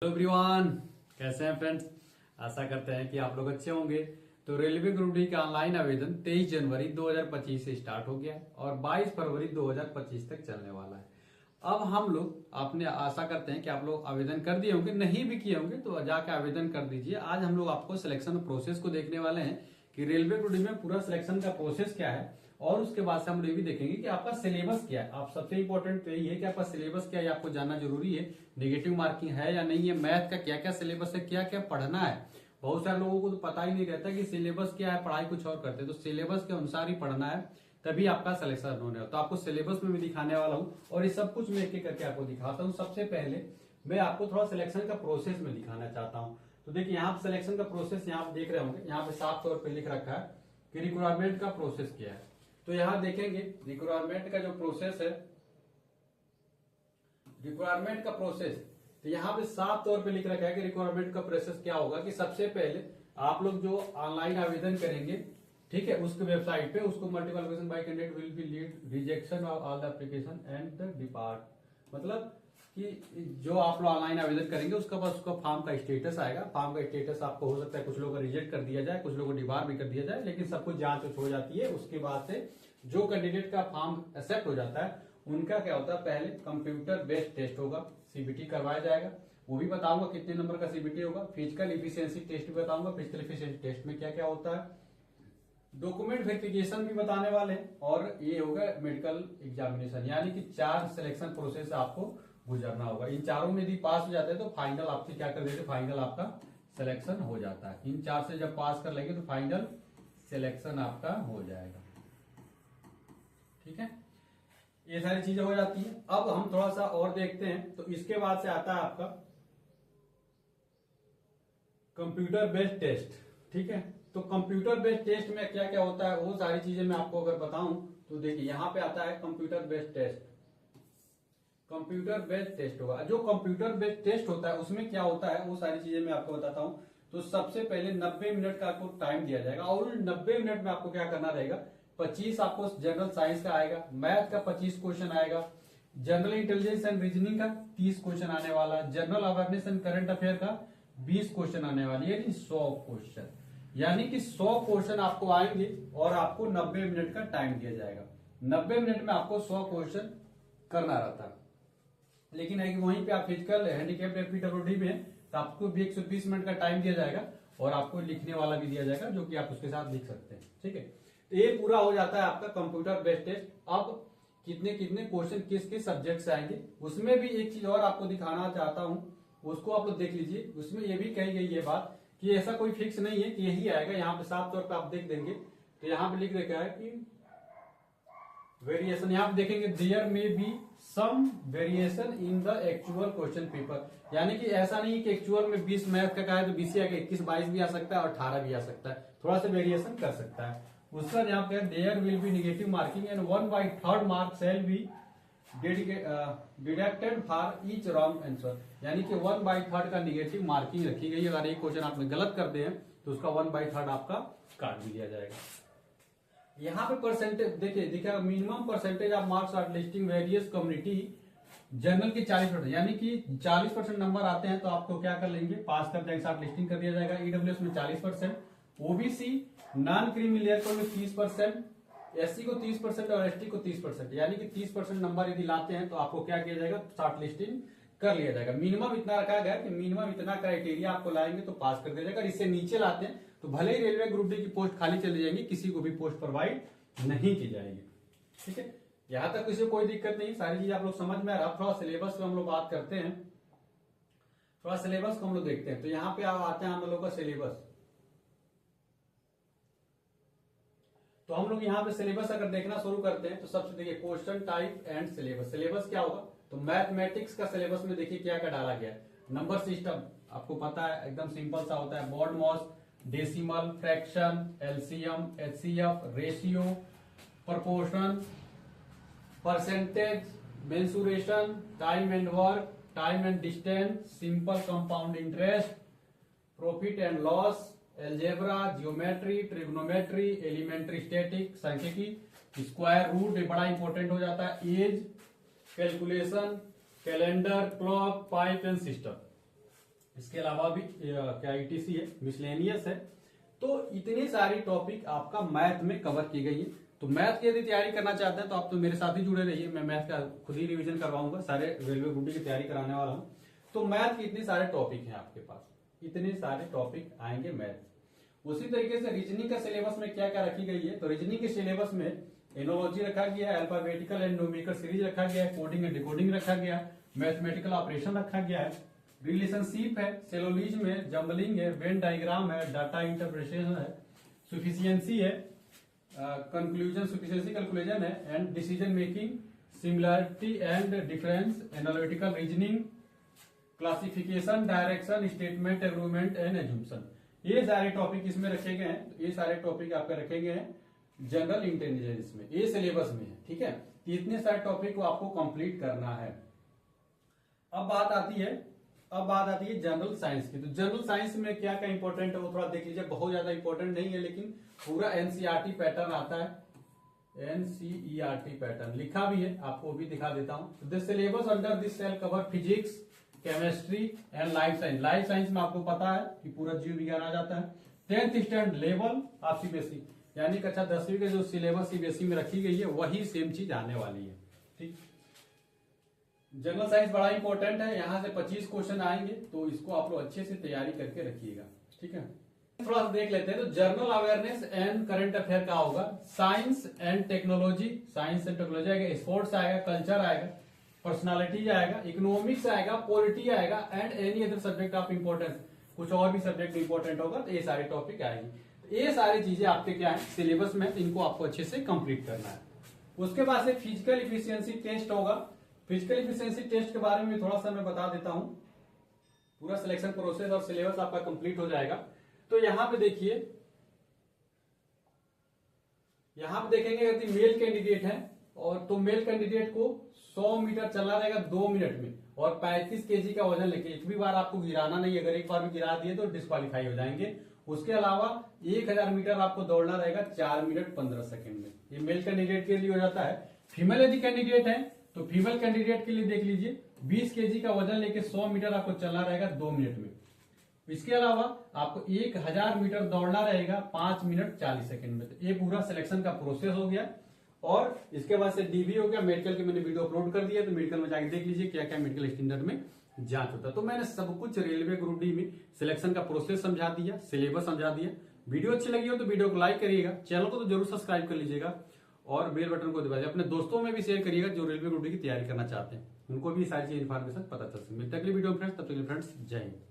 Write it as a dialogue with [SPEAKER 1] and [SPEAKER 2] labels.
[SPEAKER 1] Hello everyone, कैसे हैं friends. आशा करते हैं कि आप लोग अच्छे होंगे। तो रेलवे ग्रुप डी का ऑनलाइन आवेदन 23 जनवरी 2025 से स्टार्ट हो गया है और 22 फरवरी 2025 तक चलने वाला है। अब हम लोग अपने आशा करते हैं कि आप लोग आवेदन कर दिए होंगे, नहीं भी किए होंगे तो जाके आवेदन कर दीजिए। आज हम लोग आपको सिलेक्शन प्रोसेस को देखने वाले हैं कि रेलवे ग्रुप डी में पूरा सिलेक्शन का प्रोसेस क्या है, और उसके बाद से हम ये भी देखेंगे कि आपका सिलेबस क्या है। आप सबसे इंपॉर्टेंट तो यही है कि आपका सिलेबस क्या है, आपको जानना जरूरी है। नेगेटिव मार्किंग है या नहीं है, मैथ का क्या क्या सिलेबस है, क्या क्या पढ़ना है। बहुत सारे लोगों को तो पता ही नहीं रहता कि सिलेबस क्या है, पढ़ाई कुछ और करते हैं। तो सिलेबस के अनुसार ही पढ़ना है, तभी आपका सिलेक्शन होने तो आपको सिलेबस में भी दिखाने वाला हूँ और ये सब कुछ मैं एक एक करके आपको दिखाता हूँ। सबसे पहले मैं आपको थोड़ा सिलेक्शन का प्रोसेस में दिखाना चाहता हूँ। तो देखिए यहाँ पे सिलेक्शन का प्रोसेस यहाँ पे देख रहे होंगे, यहाँ पे साफ तौर पे लिख रखा है कि रिक्वायरमेंट का प्रोसेस क्या है। तो यहाँ देखेंगे रिक्वायरमेंट का जो प्रोसेस है, रिक्वायरमेंट का प्रोसेस, तो यहाँ पे साफ तौर पे लिख रखा है कि रिक्वायरमेंट का प्रोसेस क्या होगा कि सबसे पहले आप लोग जो ऑनलाइन आवेदन करेंगे, ठीक है, उसके वेबसाइट पे उसको multiple application by candidate will be lead rejection of all the application and the depart. मतलब कि जो आप लोग ऑनलाइन आवेदन करेंगे उसका बस उसका फॉर्म का स्टेटस आएगा। फॉर्म का स्टेटस आपको हो सकता है कुछ लोगों को रिजेक्ट कर दिया जाए, कुछ लोगों को डिबार भी कर दिया जाए, लेकिन सब कुछ जांच हो जाती है। उसके बाद से जो कैंडिडेट का फॉर्म एक्सेप्ट हो जाता है उनका क्या होता है, पहले कंप्यूटर बेस्ड टेस्ट होगा, सीबीटी करवाया जाएगा। वो भी बताऊंगा कितने नंबर का सीबीटी होगा। फिजिकल इफिशियंसी टेस्ट भी बताऊंगा, फिजिकल इफिशियंसी टेस्ट में क्या क्या होता है। डॉक्यूमेंट वेरिफिकेशन भी बताने वाले हैं, और ये होगा मेडिकल एग्जामिनेशन। यानी कि 4 सिलेक्शन प्रोसेस आपको गुजरना होगा। इन चारों में यदि पास हो जाते हैं तो फाइनल आपसे क्या कर देते, फाइनल आपका सिलेक्शन हो जाता है। इन 4 से जब पास कर लेंगे तो फाइनल सिलेक्शन आपका हो जाएगा। ठीक है, ये सारी चीजें हो जाती हैं। अब हम थोड़ा सा और देखते हैं। तो इसके बाद से आता है आपका कंप्यूटर बेस्ड टेस्ट। ठीक है, तो कंप्यूटर बेस्ड टेस्ट में क्या क्या होता है वो सारी चीजें मैं आपको अगर बताऊं तो देखिए यहाँ पे आता है computer based test. Computer based test होगा। जो कंप्यूटर बेस्ड टेस्ट होता है उसमें क्या होता है वो सारी चीजें मैं आपको बताता हूं। तो सबसे पहले 90 मिनट का आपको टाइम दिया जाएगा, और 90 मिनट में आपको क्या करना रहेगा, 25 आपको जनरल साइंस का आएगा, मैथ का 25 क्वेश्चन आएगा, जनरल इंटेलिजेंस एंड रीजनिंग का 30 क्वेश्चन आने वाला, general awareness and current affair का 20 क्वेश्चन आने वाली, यानी 100 क्वेश्चन। यानी कि 100 क्वेश्चन आपको आएंगे और आपको 90 मिनट का टाइम दिया जाएगा। 90 मिनट में आपको 100 क्वेश्चन करना रहता है। लेकिन है कि वहीं पे आप फिजिकल हैंडीकैप एपीडब्ल्यूडी में तो आपको भी 120 मिनट का टाइम दिया जाएगा, और आपको लिखने वाला भी दिया जाएगा जो कि आप उसके साथ लिख सकते हैं। ठीक है, तो ये पूरा हो जाता है आपका कंप्यूटर बेस्ड टेस्ट। अब कितने कितने क्वेश्चन किस किस सब्जेक्ट से आएंगे, उसमें भी एक चीज और आपको दिखाना चाहता हूं, उसको आप लोग देख लीजिए। उसमें ये भी कही गई ये बात कि ऐसा कोई फिक्स नहीं है कि यही आएगा। यहाँ पे साफ तौर पर आप देख देंगे तो यहाँ पे लिख रखा है कि वेरिएशन। यहाँ पे देखेंगे there may be some variation in the actual question paper. यानी कि ऐसा नहीं कि एक्चुअल में 20 मैथ का है तो 20 या 21 22 भी आ सकता है और 18 भी आ सकता है, थोड़ा सा वेरिएशन कर सकता है। उसका यहाँ पे there will be negative marking and 1/3 mark shall be deducted for each wrong answer. यानी कि 1/3 का नेगेटिव मार्किंग रखी गई। अगर एक क्वेश्चन आपने गलत कर दिए तो उसका 1/3 आपका काट भी दिया जाएगा। यहाँ पे परसेंटेज देखिए दिखेगा, minimum percentage of marks are listing various community. General की 40%, यानी कि 40% नंबर आते हैं तो आपको क्या कर लेंगे, पास कर जाएंगे, साथ लिस्टिंग कर दिया जाएगा। ईडब्ल्यूएस में 40%, ओबीसी नॉन क्रीमी लेयर को 30%, एससी को 30% और एसटी को 30%। यानी कि 30% नंबर यदि लाते हैं तो आपको क्या किया जाएगा, शॉर्ट लिस्टिंग कर लिया जाएगा। मिनिमम इतना रखा गया कि मिनिमम इतना क्राइटेरिया आपको लाएंगे तो पास कर दिया जाएगा। इससे नीचे लाते हैं तो भले ही रेलवे ग्रुप डी की पोस्ट खाली चली जाएंगी, किसी को भी पोस्ट प्रोवाइड नहीं की जाएगी। ठीक है, यहां तक किसी को कोई दिक्कत नहीं, सारी चीज आप लोग समझ में आ रहा। थोड़ा सिलेबस पे हम लोग बात करते हैं, थोड़ा सिलेबस को हम लोग देखते हैं। तो यहाँ पे आते हैं हम लोग का सिलेबस। तो हम लोग यहाँ पे सिलेबस अगर देखना शुरू करते हैं तो सबसे देखिए question type and syllabus. Syllabus क्या होगा, तो मैथमेटिक्स का सिलेबस में देखिए क्या क्या डाला गया है। नंबर सिस्टम आपको पता है एकदम सिंपल सा होता है, BODMAS, decimal, fraction, LCM, HCF, ratio, proportion, percentage, mensuration, time and work, time and distance, simple compound interest, profit and loss, algebra, geometry, trigonometry, elementary static, सांख्यिकी, स्क्वायर रूट, ये बड़ा इंपॉर्टेंट हो जाता है, age calculation, calendar, clock, pipe and system. इसके अलावा भी क्या ईटीसी है, मिसलेनियस है। तो इतनी सारी टॉपिक आपका मैथ में कवर की गई है। तो मैथ की यदि तैयारी करना चाहते हैं तो आप तो मेरे साथ ही जुड़े रहिए, मैं मैथ का खुद ही रिवीजन करवाऊंगा, सारे रेलवे ग्रुप डी की तैयारी कराने वाला हूँ। तो मैथ के इतने सारे टॉपिक हैं आपके पास, इतने सारे टॉपिक आएंगे मैथ। उसी तरीके से रीजनिंग का सिलेबस में क्या क्या रखी गई है, तो रीजनिंग के सिलेबस में एनोलॉजी रखा गया है, अल्फाबेटिकल एंड न्यूमेरिकल सीरीज रखा गया है, कोडिंग एंड डिकोडिंग रखा गया है, मैथमेटिकल ऑपरेशन रखा गया है, रिलेशनशिप है, सेलोलिज्म है, जम्बलिंग है, वेन डायग्राम है, डाटा इंटरप्रिटेशन है, सुफिशियंसी है, कंक्लूजन सुफिशियंसी कैलकुलेशन है, and decision making, similarity and difference, analytical reasoning, classification, direction, statement, agreement and assumption. ये सारे टॉपिक इसमें रखे गए हैं। ये सारे टॉपिक आपके रखे गए हैं जनरल इंटेलिजेंस में, ये सिलेबस में है। ठीक है, तो इतने सारे टॉपिक को आपको कंप्लीट करना है। अब बात आती है जनरल साइंस की। तो जनरल साइंस में क्या क्या इंपॉर्टेंट है वो थोड़ा देख लीजिए। बहुत ज्यादा इंपॉर्टेंट नहीं है, लेकिन पूरा एनसीईआरटी पैटर्न आता है। एनसीईआरटी पैटर्न लिखा भी है, आपको भी दिखा देता हूं। The syllabus under this shall cover physics, chemistry and life science. Life science में आपको पता है कि पूरा जीव विज्ञान आ जाता है। 10th standard level of CBSE, यानी कक्षा 10वीं के जो सिलेबस सीबीएसई में रखी गई है वही सेम चीज आने वाली है। ठीक, जनरल साइंस बड़ा इंपॉर्टेंट है, यहां से 25 क्वेश्चन आएंगे, तो इसको आप लोग अच्छे से तैयारी करके रखिएगा। ठीक है, थोड़ा सा देख लेते हैं। तो general awareness and current affair का होगा। Science and technology, science and technology आएगा, स्पोर्ट्स आएगा, कल्चर आएगा, पर्सनालिटी आएगा, इकोनॉमिक्स आएगा, पॉलिटी आएगा, and any other subject of importance. कुछ और भी सब्जेक्ट इंपॉर्टेंट होगा तो ये सारे टॉपिक आएंगे। ये सारी चीजें आपके क्या है सिलेबस में, तो इनको आपको अच्छे से कंप्लीट करना है। उसके बाद से फिजिकल इफिशियंसी टेस्ट होगा। फिजिकल इफिशियंसी टेस्ट के बारे में थोड़ा सा मैं बता देता हूं। पूरा सिलेक्शन प्रोसेस और सिलेबस आपका कंप्लीट हो जाएगा। तो यहां पे देखिए, यहां पे देखेंगे यदि मेल कैंडिडेट है और तो मेल कैंडिडेट को 100 मीटर चलना रहेगा 2 मिनट में, और 35 केजी का वजन लेके। एक भी बार आपको गिराना नहीं, अगर एक बार भी गिरा दिए तो डिस्क्वालीफाई हो जाएंगे। उसके अलावा 1000 मीटर आपको दौड़ना रहेगा 4 मिनट 15 सेकंड में। ये मेल कैंडिडेट के लिए हो जाता है। फीमेल यदि कैंडिडेट है तो फीमेल कैंडिडेट के लिए देख लीजिए 20 केजी का वजन लेके 100 मीटर आपको चलना रहेगा 2 मिनट में। इसके अलावा आपको 1000 मीटर दौड़ना रहेगा 5 मिनट 40 सेकंड में। तो ये पूरा सिलेक्शन का प्रोसेस हो गया। और इसके बाद से डीबी हो गया। मेडिकल के मैंने वीडियो अपलोड कर दिया, तो मेडिकल में जाके देख लीजिए क्या क्या मेडिकल स्टैंडर्ड में जांच होता है। तो मैंने सब कुछ रेलवे ग्रुप डी में सिलेक्शन का प्रोसेस समझा दिया, सिलेबस समझा दिया। वीडियो अच्छी लगी हो तो वीडियो को लाइक करिएगा, चैनल को तो जरूर सब्सक्राइब कर लीजिएगा, और बेल बटन को दबाइए। अपने दोस्तों में भी शेयर करिएगा जो रेलवे ग्रुप डी की तैयारी करना चाहते हैं, उनको भी सारी चीज इन्फॉर्मेशन पता चल सके। मिलते अगली वीडियो में फ्रेंड्स, तब तक के लिए फ्रेंड्स जय हिंद।